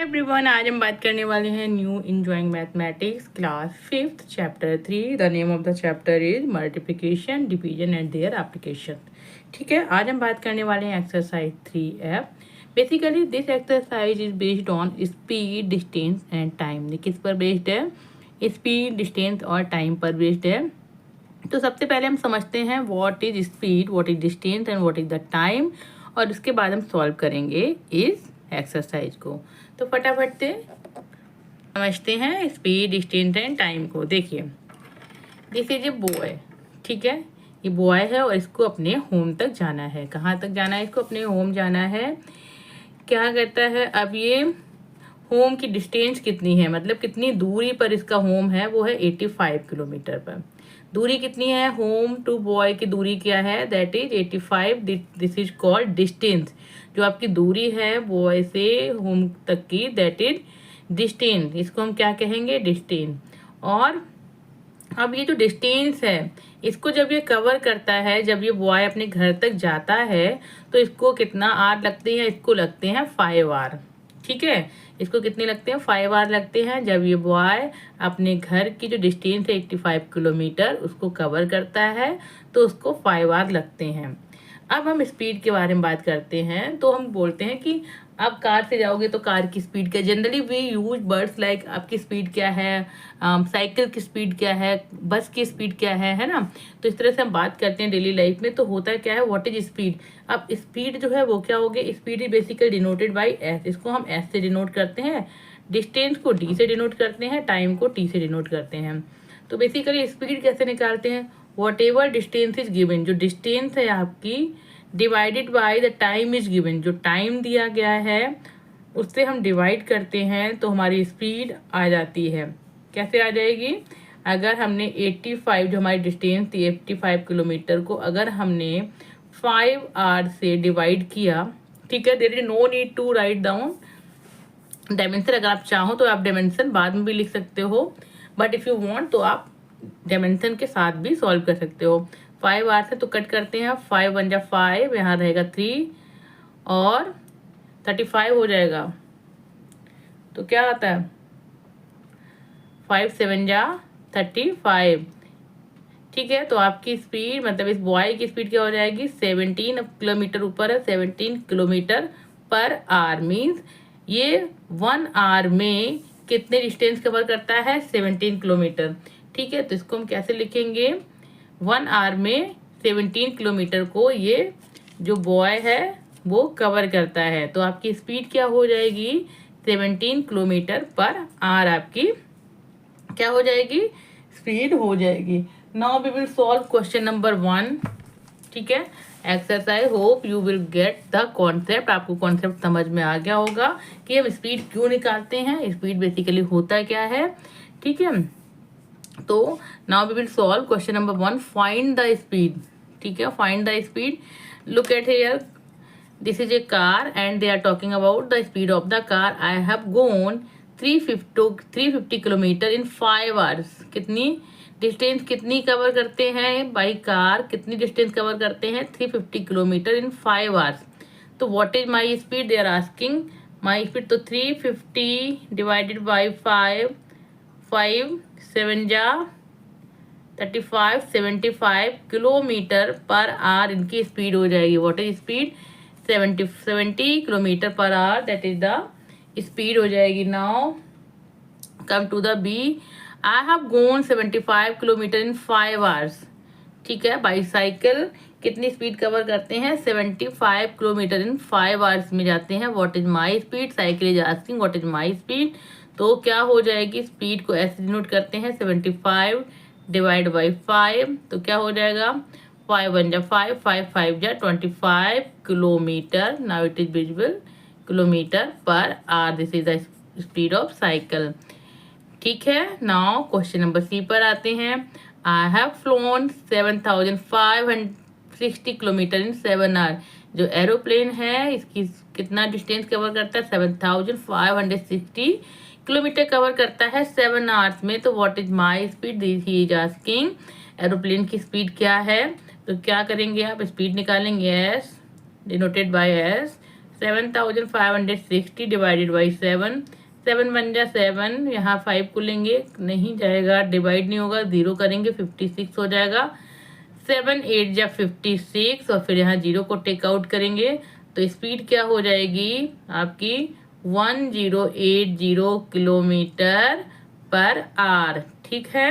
Everyone, आज हम बात करने वाले हैं new enjoying mathematics class 5th chapter 3। The name of the chapter is multiplication, division and their application. ठीक है, आज हम बात करने वाले हैं exercise 3F। Basically this exercise is based on speed, distance and time. किस पर बेस्ड है? स्पीड, डिस्टेंस और टाइम पर बेस्ड है। तो सबसे पहले हम समझते हैं what is speed, what is distance and what is the time, और उसके बाद हम सॉल्व करेंगे इस एक्सरसाइज को। तो फटाफट से समझते हैं स्पीड, डिस्टेंस एंड टाइम को। देखिए, दिस इज ए बॉय। ठीक है, ये बॉय है और इसको अपने होम तक जाना है। कहाँ तक जाना है? इसको अपने होम जाना है। क्या करता है अब ये? होम की डिस्टेंस कितनी है, मतलब कितनी दूरी पर इसका होम है, वो है 85 किलोमीटर पर। दूरी कितनी है? होम टू बॉय की दूरी क्या है? That is 85। This is called distance. जो आपकी दूरी है बॉय से होम तक की, दैट इज डिस्टेंस। इसको हम क्या कहेंगे? डिस्टेंस। और अब ये जो डिस्टेंस है, इसको जब ये कवर करता है, जब ये बॉय अपने घर तक जाता है, तो इसको कितना आर लगते हैं? इसको लगते हैं 5 आर। ठीक है, इसको कितने लगते हैं? 5 आर लगते हैं। जब ये बॉय अपने घर की जो डिस्टेंस है 85 किलोमीटर, उसको कवर करता है, तो उसको 5 आर लगते हैं। अब हम स्पीड के बारे में बात करते हैं। तो हम बोलते हैं कि आप कार से जाओगे तो कार की स्पीड क्या? Generally we use words like आपकी स्पीड क्या है, साइकिल की स्पीड क्या है, बस की स्पीड क्या है ना। तो इस तरह से हम बात करते हैं डेली लाइफ में। तो होता क्या है? What is speed? अब स्पीड जो है वो क्या होगी? Speed is basically denoted by S. इसको हम एस से डिनोट करते हैं, डिस्टेंस को डी से डिनोट करते हैं, टाइम को टी से डिनोट करते हैं। तो बेसिकली स्पीड कैसे निकालते हैं? What ever distance is given, जो डिस्टेंस है आपकी, divided by the time is given, जो टाइम दिया गया है उससे हम डिवाइड करते हैं, तो हमारी स्पीड आ जाती है। कैसे आ जाएगी? अगर हमने 85, जो हमारी डिस्टेंस थी 85 किलोमीटर को, अगर हमने 5 आवर से डिवाइड किया, ठीक है, there is no need to write down dimension. अगर आप चाहो तो आप डायमेंशन बाद में भी लिख सकते हो, बट इफ़ यू वांट तो आप डायमेंशन के साथ भी सॉल्व कर सकते हो। 5 आर से तो कट करते हैं, 5 1 जा 5, यहाँ रहेगा 3 और 35 हो जाएगा। तो क्या आता है? 5 7 जा 35। ठीक है, तो आपकी स्पीड, मतलब इस बॉय की स्पीड क्या हो जाएगी? 17 किलोमीटर ऊपर है, 17 किलोमीटर पर आवर। मीन्स ये 1 आवर में कितने डिस्टेंस कवर करता है? 17 किलोमीटर। ठीक है, तो इसको हम कैसे लिखेंगे? 1 आवर में 17 किलोमीटर को ये जो बॉय है वो कवर करता है। तो आपकी स्पीड क्या हो जाएगी? 17 किलोमीटर पर आवर आपकी क्या हो जाएगी? स्पीड हो जाएगी। Now we will solve question number 1। ठीक है, exercise. Hope you will get the concept. आपको कॉन्सेप्ट समझ में आ गया होगा कि हम स्पीड क्यों निकालते हैं, स्पीड बेसिकली होता क्या है। ठीक है, तो now we will solve question number 1। Find the speed. ठीक है, find the speed. Look at here, this is a car and they are talking about the speed of the car. I have gone 350 kilometre in 5 hours. कितनी distance कितनी cover करते हैं by car? कितनी distance cover करते हैं? 350 kilometre in 5 hours. तो what is my speed? They are asking my speed. तो 350 divided by 5, 5 7 जा 35, 75 किलोमीटर पर आवर इनकी स्पीड हो जाएगी। What is speed? 70 kilometre per hour, that is the speed हो जाएगी। Now come to the B. I have gone 75 kilometre in 5 hours. ठीक है, bicycle कितनी स्पीड कवर करते हैं? 75 किलोमीटर इन 5 आवर्स में जाते हैं। What is my speed? Cycle is asking what is my speed. तो क्या हो जाएगी? स्पीड को ऐसे डिनोट करते हैं, 75 डिवाइड बाई 5। तो क्या हो जाएगा? 5 1 जा 5, 5 5 जा 25 kilometre. Now it is visible, kilometre per hour. This is the speed of cycle. ठीक है, नाउ क्वेश्चन नंबर सी पर आते हैं। I have flown 7560 kilometre in 7 hour. जो एरोप्लेन है इसकी कितना डिस्टेंस कवर करता है? 7560 किलोमीटर कवर करता है 7 आवर्स में। तो what is my speed? He is asking aeroplane की स्पीड क्या है। तो क्या करेंगे आप? स्पीड निकालेंगे S, denoted by S, 7560 divided by 7, 7 बन जा 7, यहाँ 5 को लेंगे, नहीं जाएगा, डिवाइड नहीं होगा, 0 करेंगे 56 हो जाएगा। 7 8 जा 56 और फिर यहाँ 0 को टेक आउट करेंगे तो स्पीड क्या हो जाएगी आपकी 1080 किलोमीटर पर आवर। ठीक है,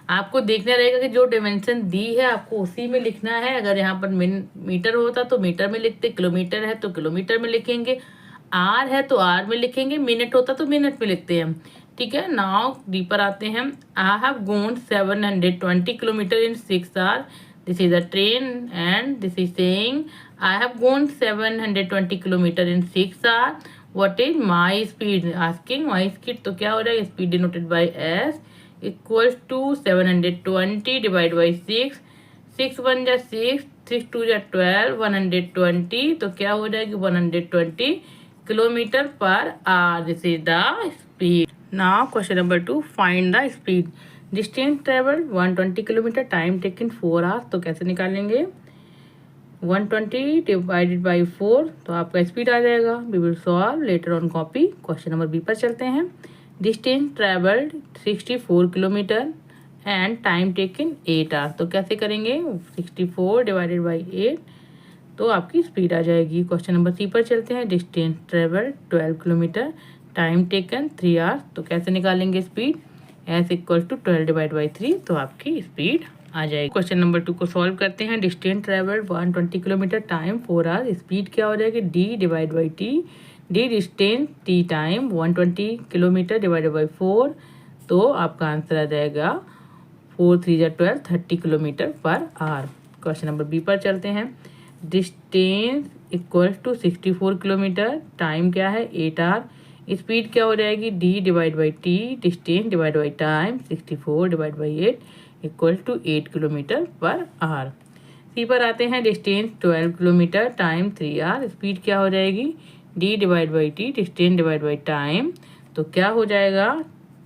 आपको देखना रहेगा कि जो डायमेंशन दी है आपको उसी में लिखना है। अगर यहाँ पर मीटर होता तो मीटर में लिखते, किलोमीटर है तो किलोमीटर में लिखेंगे, आर है तो आर में लिखेंगे, मिनट होता तो मिनट में लिखते हैं। ठीक है, नाउ डी पर आते हैं। I have gone 720 kilometre in 6 hour. This is a train and this is saying I have gone 720 kilometre in 6 hour. What is my speed, asking my speed, तो क्या हो जाएगा speed denoted by S equals to 720 divide by 6, 6 1 जा 6, 6 2 जा 12, 120, तो क्या हो जाएगी 120 kilometre per hour. This is the speed. Now question number 2, find the speed. Distance travel 120 kilometre, time taken 4 hours, तो कैसे निकालेंगे 120 डिवाइडेड बाई 4, तो आपका स्पीड आ जाएगा। We will solve later on copy. Question number B पर चलते हैं। Distance travelled 64 kilometre and time taken 8 hour, तो कैसे करेंगे 64 डिवाइडेड बाई 8, तो आपकी स्पीड आ जाएगी। क्वेश्चन नंबर 3 पर चलते हैं। Distance travelled 12 kilometre, time taken 3 hours, तो कैसे निकालेंगे speed S equal to 12 divide by 3, तो आपकी स्पीड आ जाएगी। क्वेश्चन नंबर 2 को सॉल्व करते हैं। Distance travelled 120 kilometre, time 4 hours, speed क्या हो जाएगी D divide by T, D distance T time 120 kilometre divided by 4, तो आपका आंसर आ जाएगा 4 3 जा 12, 30 kilometre per our. Question number B पर चलते हैं। Distance equal to 64 kilometre, time क्या है 8 आवर, स्पीड क्या हो जाएगी D divide by T, distance divide by time 64 divide by 8 equal to 8 kilometre per hour. C पर आते हैं। Distance 12 kilometre, time 3 hour, speed क्या हो जाएगी D divide by T, distance divide by time, तो क्या हो जाएगा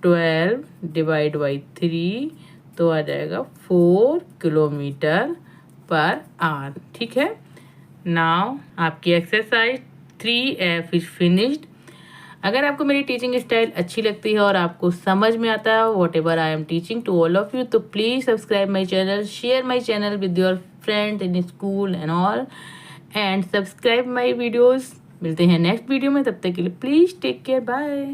12 डिवाइड बाई 3, तो आ जाएगा 4 किलोमीटर पर आवर। ठीक है, नाउ आपकी एक्सरसाइज 3F इज फिनिश्ड। अगर आपको मेरी टीचिंग स्टाइल अच्छी लगती है और आपको समझ में आता है whatever I am teaching to all of you, तो please subscribe my channel, share my channel with your friends in school and all, and subscribe my videos. मिलते हैं नेक्स्ट वीडियो में, तब तक के लिए प्लीज़ टेक केयर, बाय।